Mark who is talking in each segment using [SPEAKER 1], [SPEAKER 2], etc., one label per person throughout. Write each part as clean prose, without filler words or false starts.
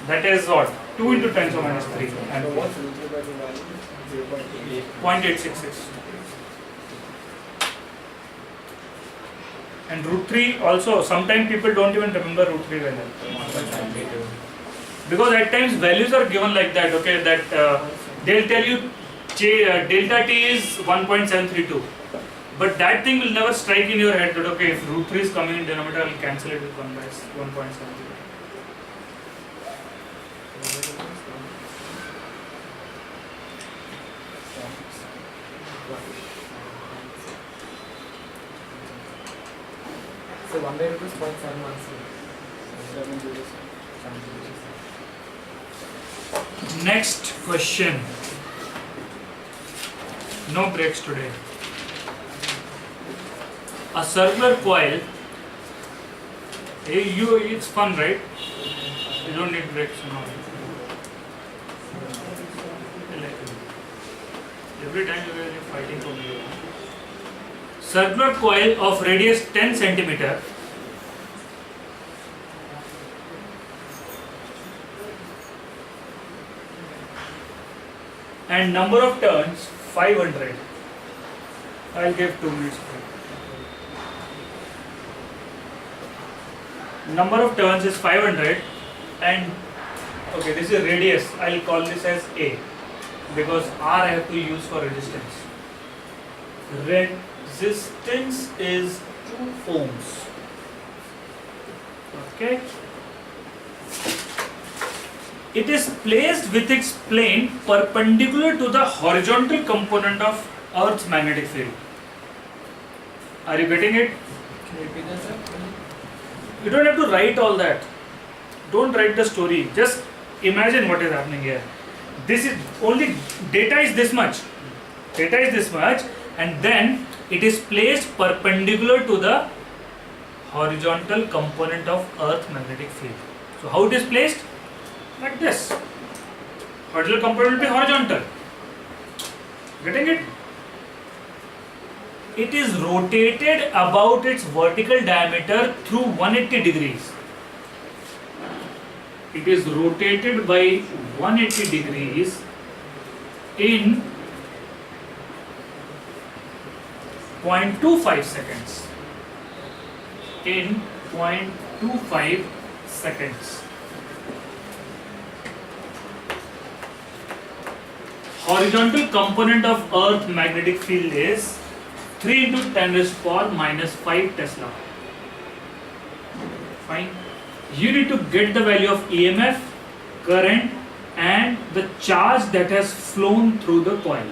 [SPEAKER 1] That is what? 2 into 10 to minus 3 and 0.866. And root 3 also, sometimes people don't even remember root 3 value. Because at times values are given like that, okay, that they'll tell you delta t is 1.732. But that thing will never strike in your head that okay, if root 3 is coming in denominator, I'll cancel it with 1.732.
[SPEAKER 2] So 1 by root is 0.716.
[SPEAKER 1] Next question. No breaks today. A circular coil. It's fun, right? You don't need breaks now. Every time you are fighting for me. Circular coil of radius 10 centimeter. And number of turns 500. I'll give 2 minutes. Number of turns is 500 and okay, this is radius. I'll call this as A because R I have to use for resistance. Resistance is 2 ohms. Okay. It is placed with its plane perpendicular to the horizontal component of Earth's magnetic field. Are you getting it?
[SPEAKER 2] Can you repeat that, sir?
[SPEAKER 1] You don't have to write all that. Don't write the story. Just imagine what is happening here. This is only data is this much. Data is this much, and then it is placed perpendicular to the horizontal component of Earth's magnetic field. So how it is placed? Like this. Horizontal component will be horizontal. Getting it? It is rotated about its vertical diameter through 180 degrees. It is rotated by 180 degrees in 0.25 seconds. In 0.25 seconds. Horizontal component of Earth magnetic field is 3 into 10 raised to power minus 5 Tesla. Fine. You need to get the value of EMF, current, and the charge that has flown through the coil.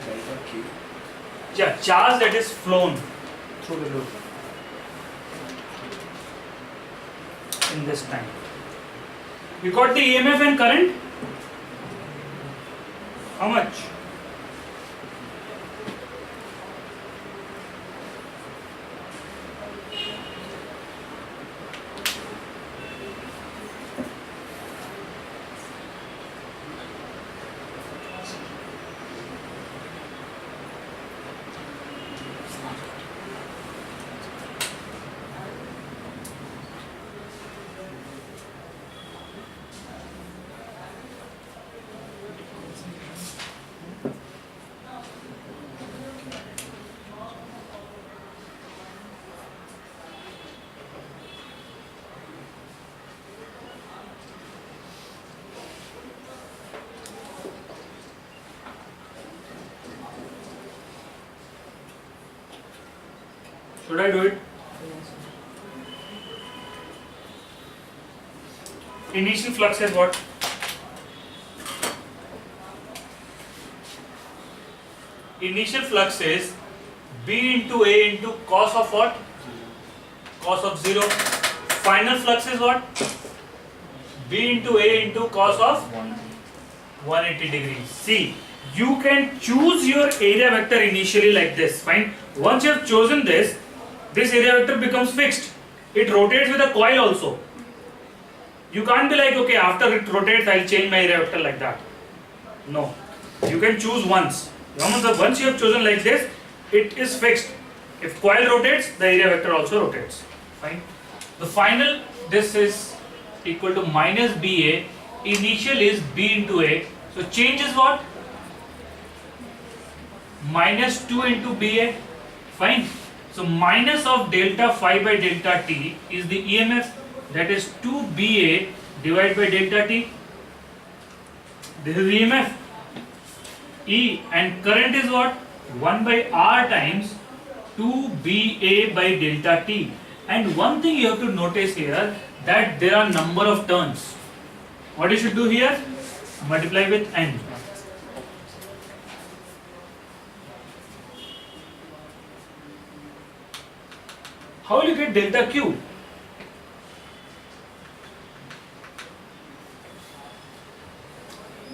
[SPEAKER 2] delta Q.
[SPEAKER 1] Yeah, charge that is flown through the loop in this time. We got the EMF and current. How much? Should I do it? Initial flux is what? Initial flux is B into A into cos of what? Cos of 0. Final flux is what? B into A into cos of 180 degrees. See, you can choose your area vector initially like this. Fine. Once you have chosen this area vector becomes fixed. It rotates with a coil also. You can't be like, okay, after it rotates, I'll change my area vector like that. No. You can choose once. Once you have chosen like this, it is fixed. If coil rotates, the area vector also rotates. Fine. The final, this is equal to minus BA. Initial is B into A. So change is what? Minus 2 into BA. Fine. So minus of delta phi by delta T is the EMF, that is 2BA divided by delta T. This is EMF. E and current is what? 1 by R times 2BA by delta T. And one thing you have to notice here, that there are number of turns. What you should do here? Multiply with N. How will you get delta Q?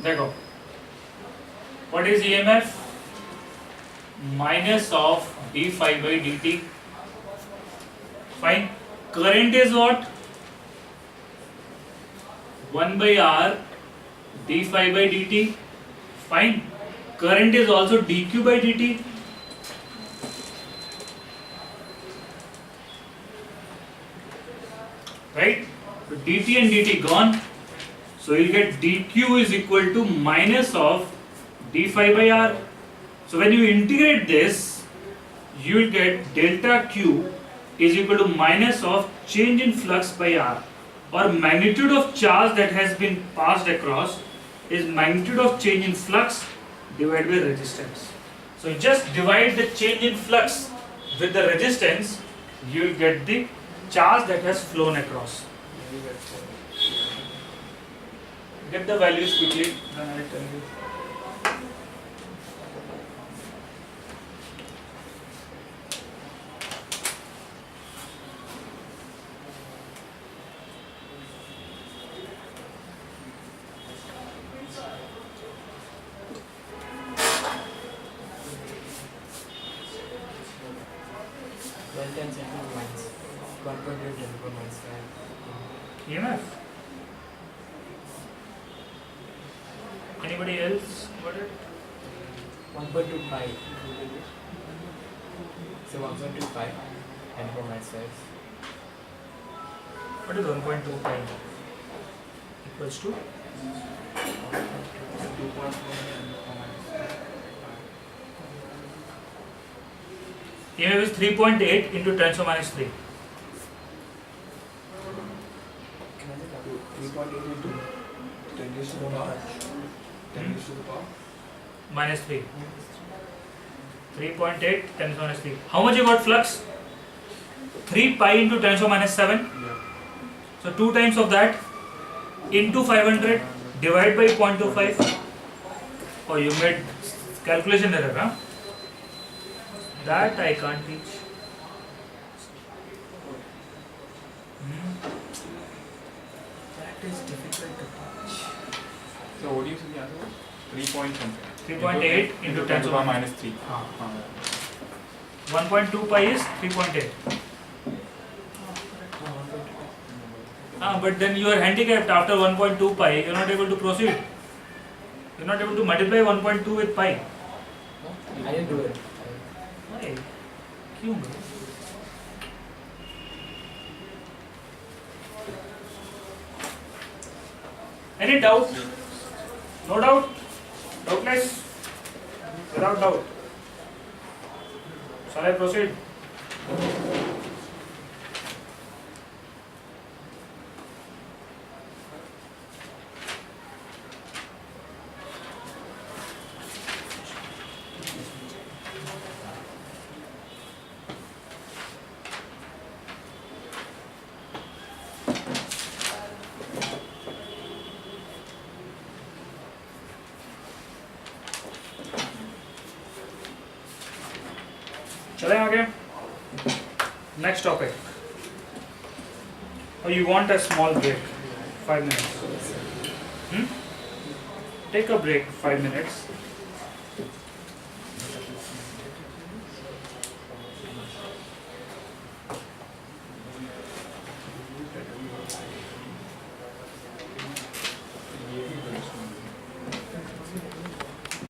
[SPEAKER 1] There go. What is EMF? Minus of d phi by dt. Fine. Current is what? 1 by R d phi by dt. Fine. Current is also dq by dt. Right? So dt and dt gone. So you will get dq is equal to minus of d phi by r. So when you integrate this, you will get delta q is equal to minus of change in flux by r, or magnitude of charge that has been passed across is magnitude of change in flux divided by resistance. So just divide the change in flux with the resistance, you will get the charge that has flown across. Get the values quickly, then I will tell you. EMF. Anybody else got it?
[SPEAKER 2] 1.25. So 1.25 and for my size.
[SPEAKER 1] What is 1.25 equals to?
[SPEAKER 2] 2.4
[SPEAKER 1] EMF is 3.8 into 10 to minus 3.
[SPEAKER 2] 3.8 into 10 raised to the power. 10 raised to the power.
[SPEAKER 1] Minus 3. 3.8 10 to minus 3. How much you got flux? 3 pi into 10 to minus 7.
[SPEAKER 2] Yeah.
[SPEAKER 1] So 2 times of that into 500 divided by 0.25. Oh, you made calculation error, huh? That I can't teach. That is difficult to teach.
[SPEAKER 3] So what do you say the answer was? 3 point something.
[SPEAKER 1] 3.8 into 10 to the
[SPEAKER 3] power
[SPEAKER 1] minus
[SPEAKER 3] minus 3.
[SPEAKER 1] Ah. 1.2 pi is 3.8. But then you are handicapped after 1.2 pi, you are not able to proceed. You are not able to multiply 1.2 with pi.
[SPEAKER 2] I didn't do it.
[SPEAKER 1] Why? क्यों bro? Any doubt? No doubt? Doubtless? Without doubt. Shall I proceed? चलें आगे next topic or you want a small break 5 minutes take a break 5 minutes